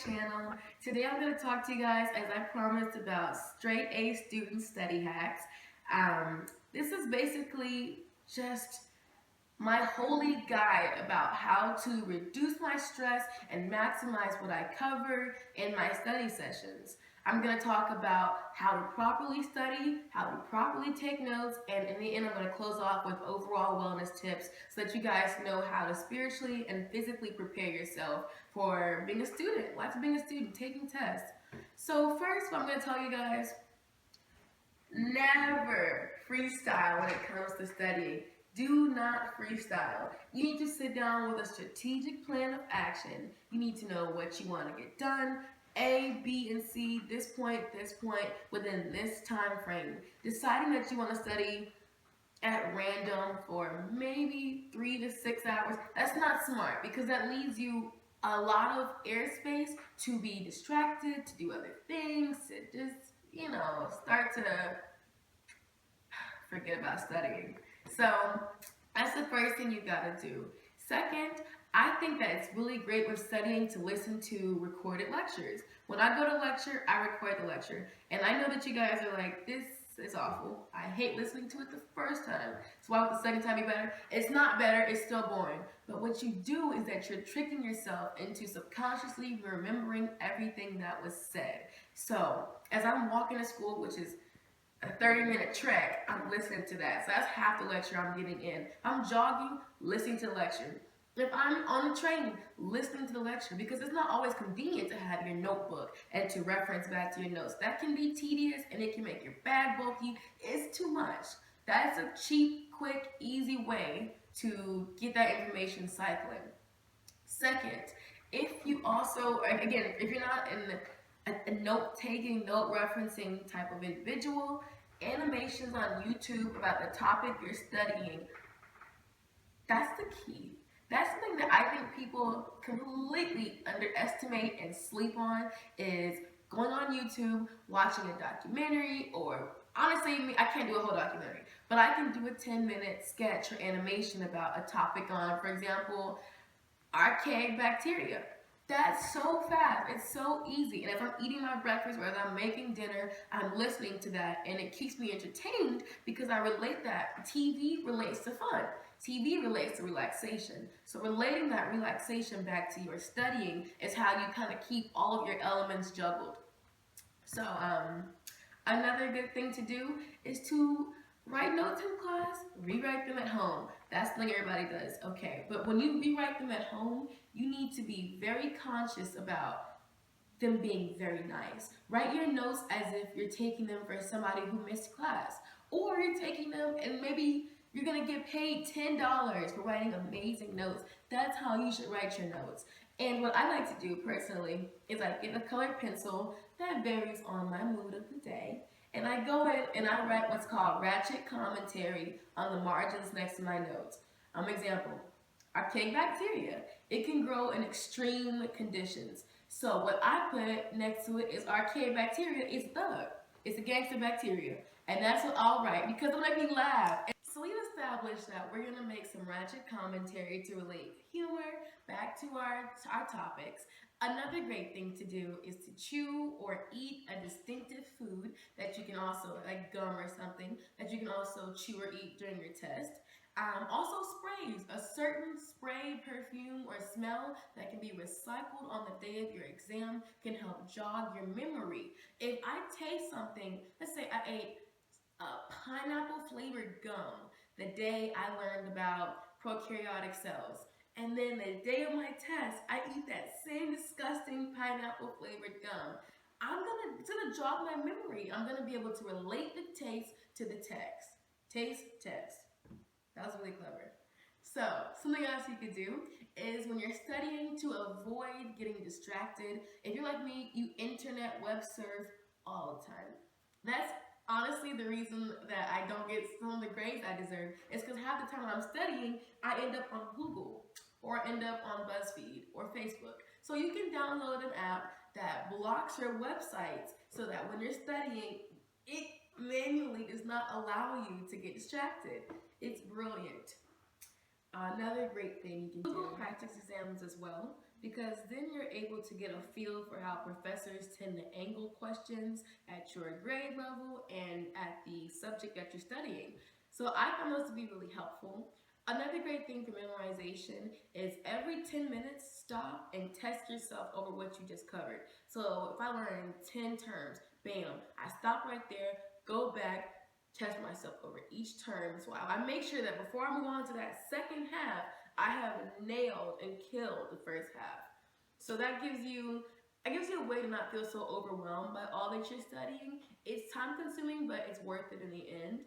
channel. Today I'm going to talk to you guys, as I promised, about straight A student study hacks. This is basically just my holy guide about how to reduce my stress and maximize what I cover in my study sessions. I'm going to talk about how to properly study, how to properly take notes, and in the end I'm going to close off with overall wellness tips so that you guys know how to spiritually and physically prepare yourself for being a student, life of being a student, taking tests. So first, what I'm going to tell you guys, never freestyle when it comes to studying. Do not freestyle. You need to sit down with a strategic plan of action. You need to know what you want to get done. A, B, and C, this point, within this time frame. Deciding that you want to study at random for maybe 3 to 6 hours, that's not smart because that leaves you a lot of airspace to be distracted, to do other things, to just, start to forget about studying. So that's the first thing you gotta do. Second, I think that it's really great with studying to listen to recorded lectures. When I go to lecture, I record the lecture. And I know that you guys are like, this is awful. I hate listening to it the first time. So why would the second time be better? It's not better, it's still boring. But what you do is that you're tricking yourself into subconsciously remembering everything that was said. So as I'm walking to school, which is a 30-minute trek, I'm listening to that. So that's half the lecture I'm getting in. I'm jogging, listening to the lecture. If I'm on the train, listening to the lecture, because it's not always convenient to have your notebook and to reference back to your notes. That can be tedious and it can make your bag bulky. It's too much. That's a cheap, quick, easy way to get that information cycling. Second, if you also, again, if you're not in a note-taking, note-referencing type of individual, animations on YouTube about the topic you're studying, that's the key. That's something that I think people completely underestimate and sleep on, is going on YouTube, watching a documentary, or honestly, I can't do a whole documentary, but I can do a 10-minute sketch or animation about a topic on, for example, archaic bacteria. That's so fast. It's so easy. And as I'm eating my breakfast or as I'm making dinner, I'm listening to that and it keeps me entertained because I relate that. TV relates to fun. TV relates to relaxation. So relating that relaxation back to your studying is how you kind of keep all of your elements juggled. So another good thing to do is to write notes in class, rewrite them at home. That's the thing everybody does. Okay, but when you rewrite them at home, you need to be very conscious about them being very nice. Write your notes as if you're taking them for somebody who missed class. Or you're taking them and maybe you're gonna get paid $10 for writing amazing notes. That's how you should write your notes. And what I like to do personally is I get a colored pencil that varies on my mood of the day. And I go in and I write what's called ratchet commentary on the margins next to my notes. Example, archaic bacteria. It can grow in extreme conditions. So what I put next to it is archaic bacteria is thug. It's a gangster bacteria. And that's what I'll write because it'll make me laugh. So we've established that we're going to make some ratchet commentary to relate humor back to our topics. Another great thing to do is to chew or eat a distinctive food that you can also, like gum or something, that you can also chew or eat during your test. Also sprays, a certain spray, perfume, or smell that can be recycled on the day of your exam can help jog your memory. If I taste something, let's say I ate pineapple flavored gum the day I learned about prokaryotic cells. And then the day of my test, I eat that same disgusting pineapple flavored gum. It's gonna jog my memory. I'm gonna be able to relate the taste to the text. Taste, text. That was really clever. So, something else you could do is when you're studying to avoid getting distracted, if you're like me, you internet web surf all the time. That's honestly the reason that I don't get some of the grades I deserve is because half the time when I'm studying, I end up on Google or end up on BuzzFeed or Facebook. So you can download an app that blocks your websites so that when you're studying, it manually does not allow you to get distracted. It's brilliant. Another great thing you can do, practice exams as well. because then you're able to get a feel for how professors tend to angle questions at your grade level and at the subject that you're studying. So I found those to be really helpful. Another great thing for memorization is every 10 minutes, stop and test yourself over what you just covered. So if I learn 10 terms, bam, I stop right there, go back, test myself over each term. So I make sure that before I move on to that second half, I have nailed and killed the first half. So that gives you a way to not feel so overwhelmed by all that you're studying. It's time consuming, but it's worth it in the end.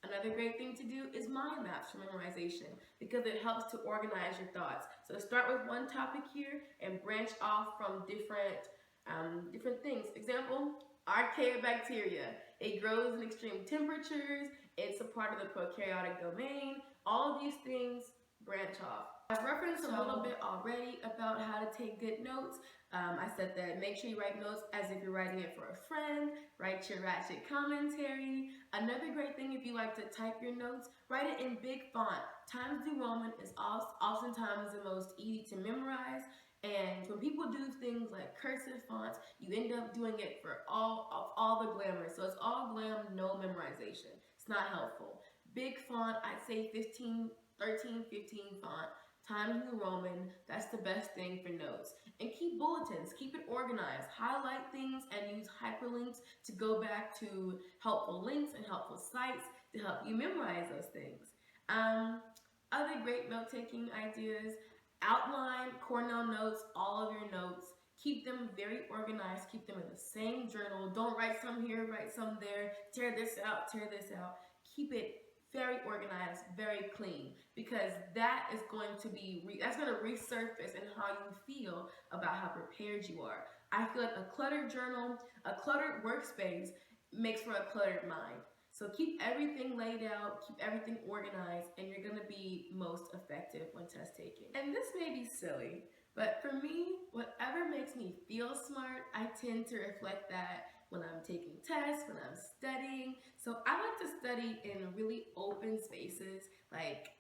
Another great thing to do is mind maps for memorization because it helps to organize your thoughts. So start with one topic here and branch off from different things. Example, archaea bacteria. It grows in extreme temperatures. It's a part of the prokaryotic domain. All of these things branch off. I've referenced a little bit already about how to take good notes. I said that make sure you write notes as if you're writing it for a friend. Write your ratchet commentary. Another great thing, if you like to type your notes, write it in big font. Times New Roman is oftentimes the most easy to memorize. And when people do things like cursive fonts, you end up doing it for all the glamour. So it's all glam, no memorization. It's not helpful. Big font, I'd say 13, 15 font. Times New Roman, that's the best thing for notes. And keep bulletins, keep it organized. Highlight things and use hyperlinks to go back to helpful links and helpful sites to help you memorize those things. Other great note-taking ideas, outline, Cornell notes, all of your notes. Keep them very organized, keep them in the same journal. Don't write some here, write some there, tear this out, tear this out. Keep it very organized, very clean, because that is going to resurface in how you feel about how prepared you are. I feel like a cluttered journal, a cluttered workspace makes for a cluttered mind. So keep everything laid out, keep everything organized, and you're gonna be most effective when test taking. And this may be silly, but for me, whatever makes me feel smart, I tend to reflect that when I'm taking tests, when I'm studying. So I like to study in really open spaces, like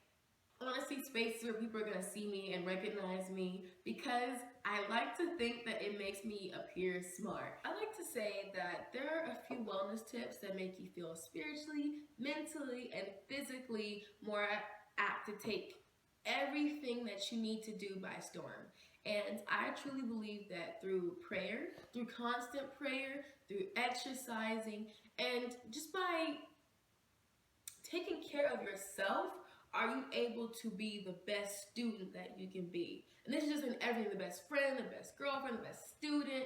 I want to see spaces where people are going to see me and recognize me because I like to think that it makes me appear smart. I like to say that there are a few wellness tips that make you feel spiritually, mentally, and physically more apt to take everything that you need to do by storm. And I truly believe that through prayer, through constant prayer, through exercising, and just by taking care of yourself, are you able to be the best student that you can be? And this is just in everything, the best friend, the best girlfriend, the best student,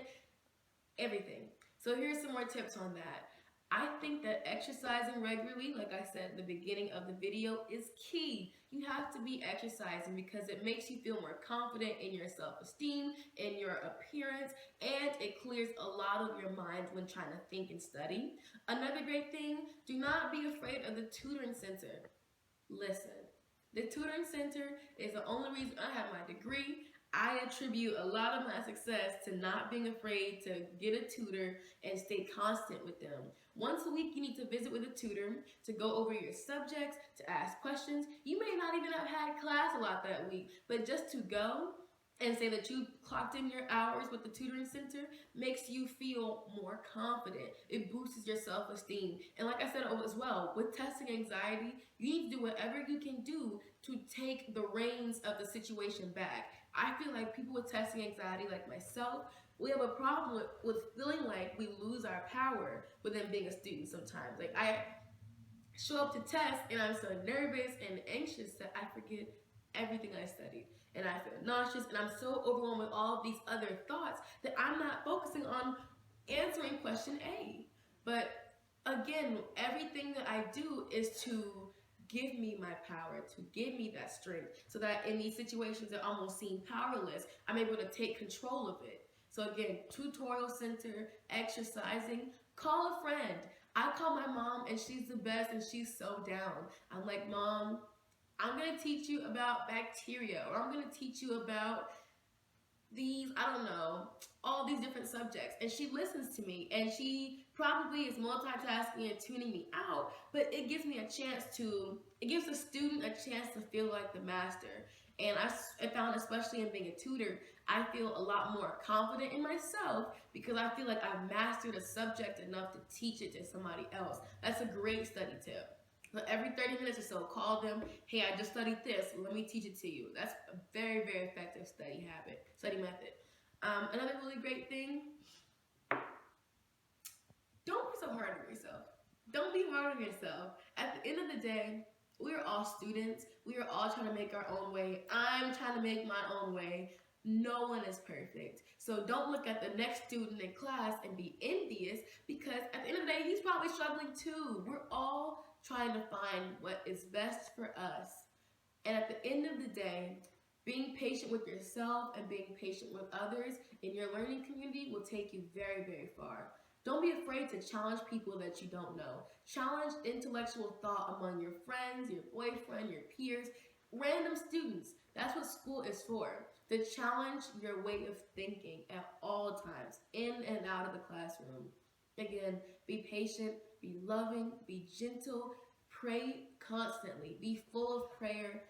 everything. So here's some more tips on that. I think that exercising regularly, like I said at the beginning of the video, is key. You have to be exercising because it makes you feel more confident in your self-esteem, in your appearance, and it clears a lot of your mind when trying to think and study. Another great thing, do not be afraid of the tutoring center. Listen, the tutoring center is the only reason I have my degree. I attribute a lot of my success to not being afraid to get a tutor and stay constant with them. Once a week, you need to visit with a tutor to go over your subjects, to ask questions. You may not even have had class a lot that week, but just to go and say that you clocked in your hours with the tutoring center makes you feel more confident. It boosts your self-esteem. And like I said as well, with testing anxiety, you need to do whatever you can do to take the reins of the situation back. I feel like people with testing anxiety, like myself, we have a problem with feeling like we lose our power within being a student sometimes. Like I show up to test and I'm so nervous and anxious that I forget everything I studied. And I feel nauseous and I'm so overwhelmed with all of these other thoughts that I'm not focusing on answering question A. But again, everything that I do is to give me my power, to give me that strength, so that in these situations that almost seem powerless, I'm able to take control of it. So again, tutorial center, exercising, call a friend. I call my mom and she's the best and she's so down. I'm like, Mom, I'm going to teach you about bacteria, or I'm going to teach you about these, I don't know, all these different subjects. And she listens to me, and she probably is multitasking and tuning me out, but it gives me a chance to, it gives the student a chance to feel like the master. And I found, especially in being a tutor, I feel a lot more confident in myself because I feel like I've mastered a subject enough to teach it to somebody else. That's a great study tip. But every 30 minutes or so, call them, hey, I just studied this, let me teach it to you. That's a very, very effective study method. Another really great thing, don't be so hard on yourself. Don't be hard on yourself. At the end of the day, we are all students. We are all trying to make our own way. I'm trying to make my own way. No one is perfect. So don't look at the next student in class and be envious, because at the end of the day, he's probably struggling too. We're all trying to find what is best for us. And at the end of the day, being patient with yourself and being patient with others in your learning community will take you very, very far. Don't be afraid to challenge people that you don't know. Challenge intellectual thought among your friends, your boyfriend, your peers, random students. That's what school is for. To challenge your way of thinking at all times, in and out of the classroom. Again, be patient, be loving, be gentle, pray constantly, be full of prayer.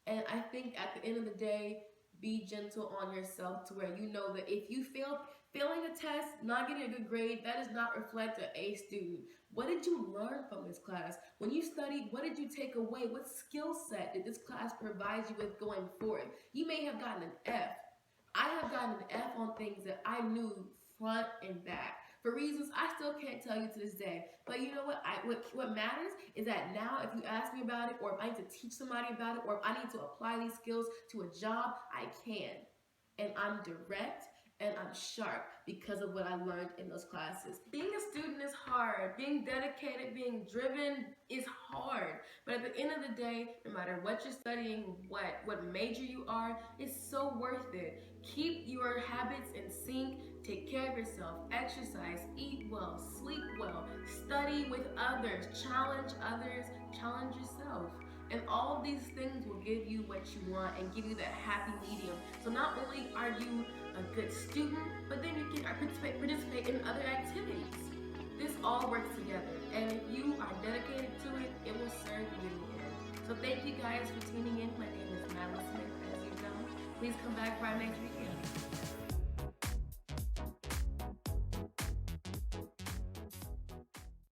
And I think at the end of the day, be gentle on yourself to where you know that if you failing a test, not getting a good grade, that does not reflect an A student. What did you learn from this class? When you studied, what did you take away? What skill set did this class provide you with going forward? You may have gotten an F. I have gotten an F on things that I knew front and back, for reasons I still can't tell you to this day. But you know what? What matters is that now if you ask me about it, or if I need to teach somebody about it, or if I need to apply these skills to a job, I can. And I'm direct and I'm sharp because of what I learned in those classes. Being a student is hard. Being dedicated, being driven is hard. But at the end of the day, no matter what you're studying, what major you are, it's so worth it. Keep your habits in sync. Take care of yourself. Exercise. Eat well. Sleep well. Study with others. Challenge yourself. And all of these things will give you what you want and give you that happy medium. So not only are you a good student, but then you can participate in other activities. This all works together. And if you are dedicated to it, it will serve you in the end. So thank you guys for tuning in. My name is Madeline Smith, as you know. Please come back for our next weekend.